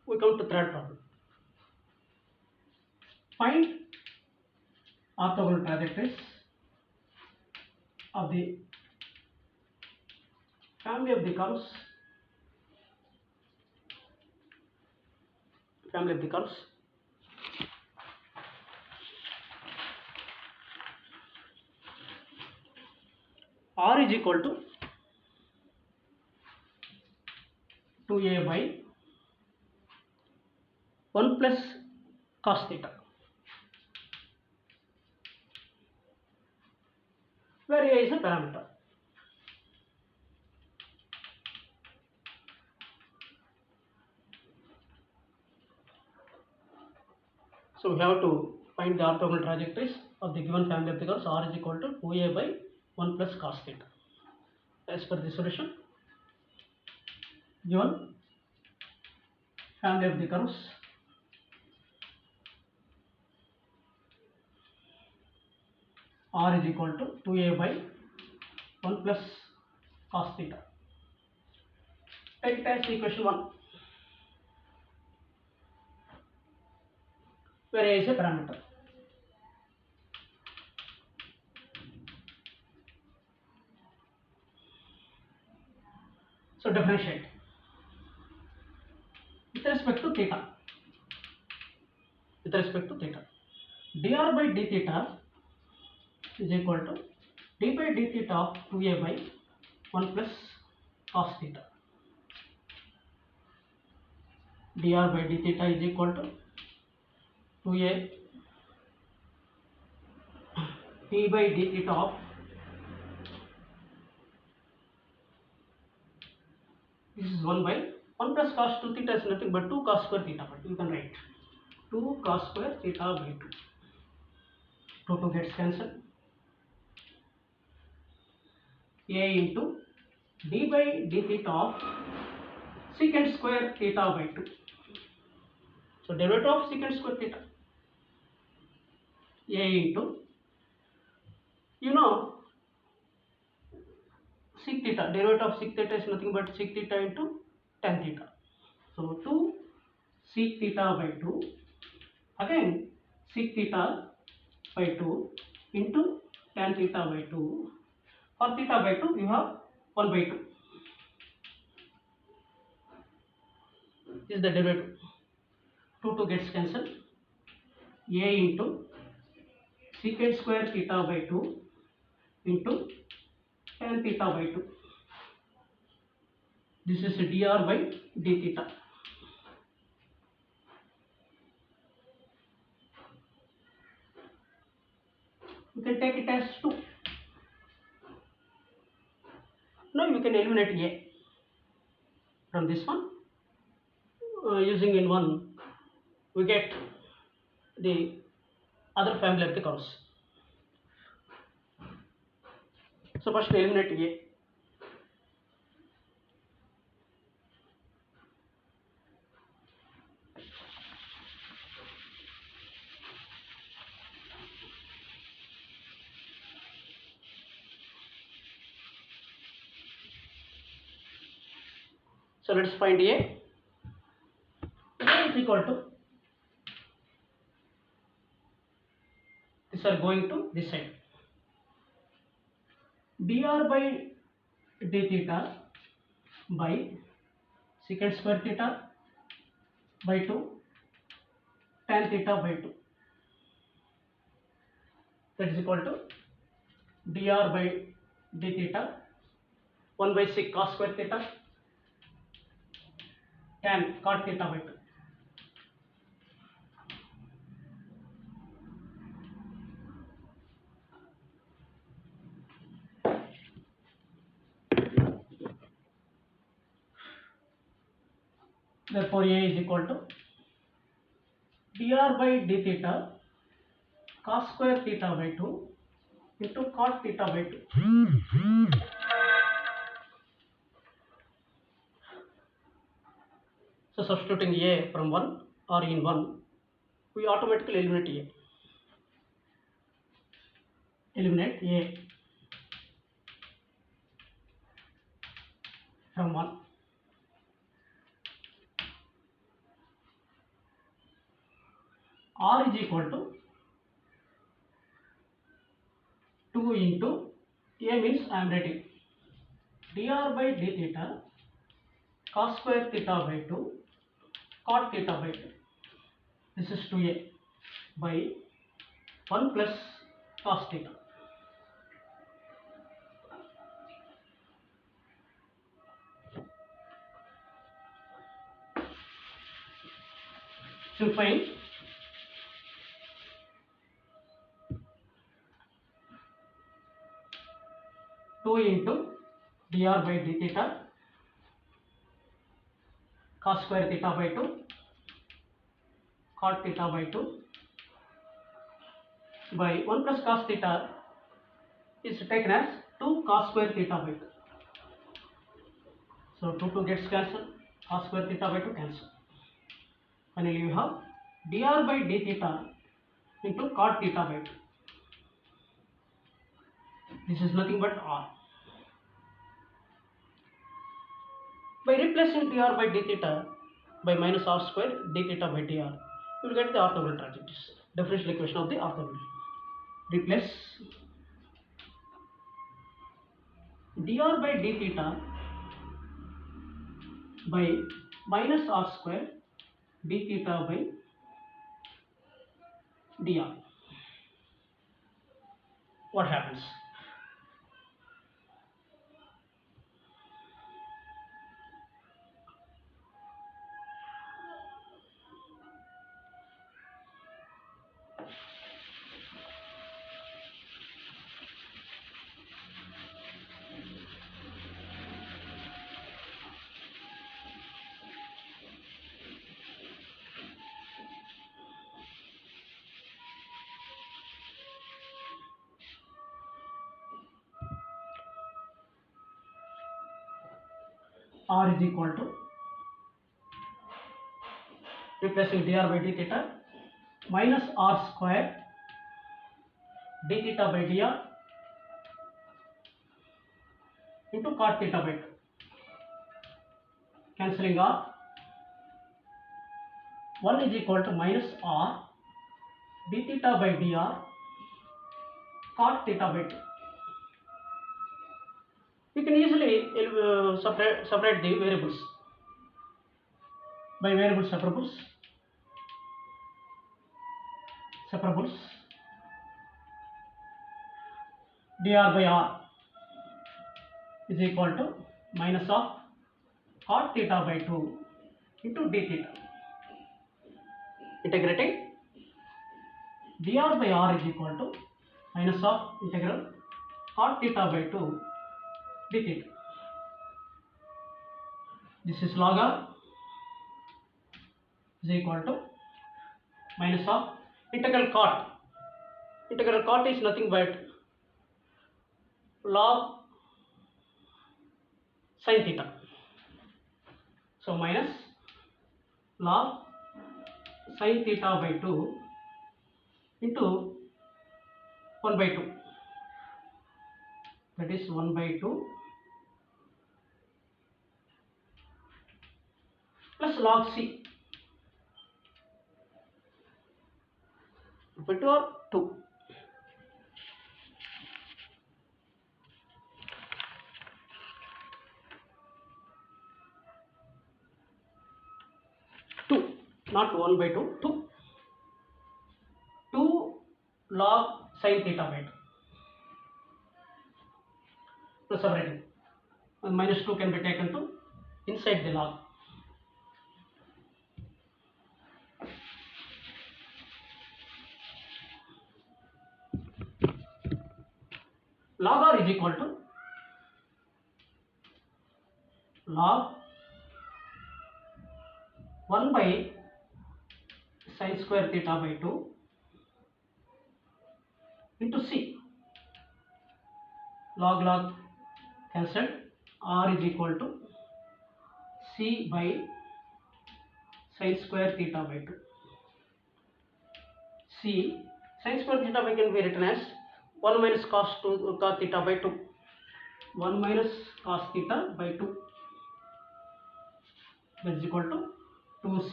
We come to third problem. Find orthogonal trajectories of the family of the curves r is equal to 2a by 1 plus cos theta, where a is a parameter. So we have to find the orthogonal trajectories of the given family of the curves. R is equal to 2a by 1 plus cos theta. As per the solution, given family of the curves R is equal to 2a by 1 plus cos theta. Take it as equation 1, where a is a parameter. So differentiate with respect to theta. Dr by d theta is equal to d by d theta of 2a by 1 plus cos theta. Dr by d theta is equal to 2a d by d theta of, this is 1 by 1 plus cos 2 theta is nothing but 2 cos square theta, but you can write 2 cos square theta by 2. 2 gets cancelled. A into d by d theta of secant square theta by 2. So derivative of secant square theta. A into, you know, sec theta, derivative of sec theta is nothing but sec theta into tan theta. So 2 sec theta by 2, again sec theta by 2 into tan theta by 2. For theta by 2 you have 1 by 2. This is the derivative. 2 gets cancelled. A into secant square theta by 2 into tan theta by 2. This is dr by d theta. You can take it as 2. Now you can eliminate a from this one. Using in 1, we get the other family of the curves. So first eliminate a. So let's find a. A is equal to, these are going to this side, dr by d theta by secant square theta by 2 tan theta by 2. That is equal to dr by d theta 1 by sec cos square theta tan cot theta by 2. Therefore a is equal to dr by d theta cos square theta by 2 into cot theta by 2. So substituting a from 1 or in 1, we automatically eliminate a. Eliminate a from 1. r is equal to 2 into a means I am writing dr by d theta cos square theta by 2 cot theta by 2. This is 2a by 1 plus cos theta. Simplifying, 2 into dr by d theta cos square theta by 2 cot theta by 2 by 1 plus cos theta is taken as 2 cos square theta by 2. So 2 gets cancelled, cos square theta by 2 cancel. Finally you have dr by d theta into cot theta by 2. This is nothing but r. By replacing dr by d theta by minus r square d theta by dr, you will get the orthogonal trajectories. Differential equation of the orthogonal. Replace dr by d theta by minus r square d theta by dr. What happens? R is equal to replacing dr by d theta minus r square d theta by dr into cot theta by 2. Cancelling r, 1 is equal to minus r d theta by dr cot theta by 2. We can easily separate the variables by variable separables. Dr by r is equal to minus of cot theta by 2 into d theta. Integrating, dr by r is equal to minus of integral cot theta by 2 d theta. This is log r is equal to minus of integral cot. Integral cot is nothing but log sin theta. So minus log sin theta by 2 into 1 by 2. That is 1 by 2 plus log c by 2 or 2. Not 1 by 2, 2. 2 log sin theta by 2. So separating. Minus 2 can be taken to inside the log. Log r is equal to log 1 by sin square theta by 2 into c. Log cancelled, r is equal to c by sin square theta by 2. C sin square theta by can be written as 1 minus cos theta by 2. 1 minus cos theta by 2. That is equal to 2c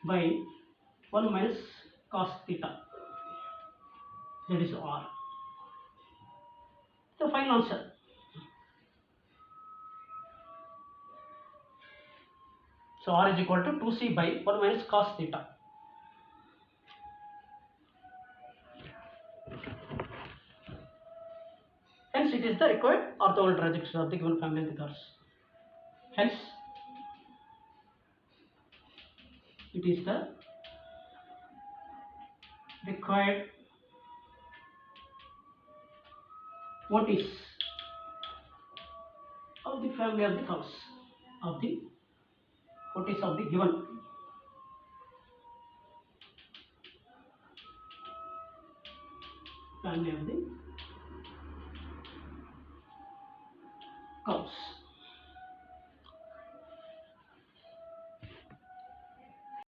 by 1 minus cos theta, that is R. The final answer. So R is equal to 2c by 1 minus cos theta. Hence it is the required orthogonal trajectory of the given family of the curves. Hence it is the required vertices of the family of the curves of the vertices of the given family of the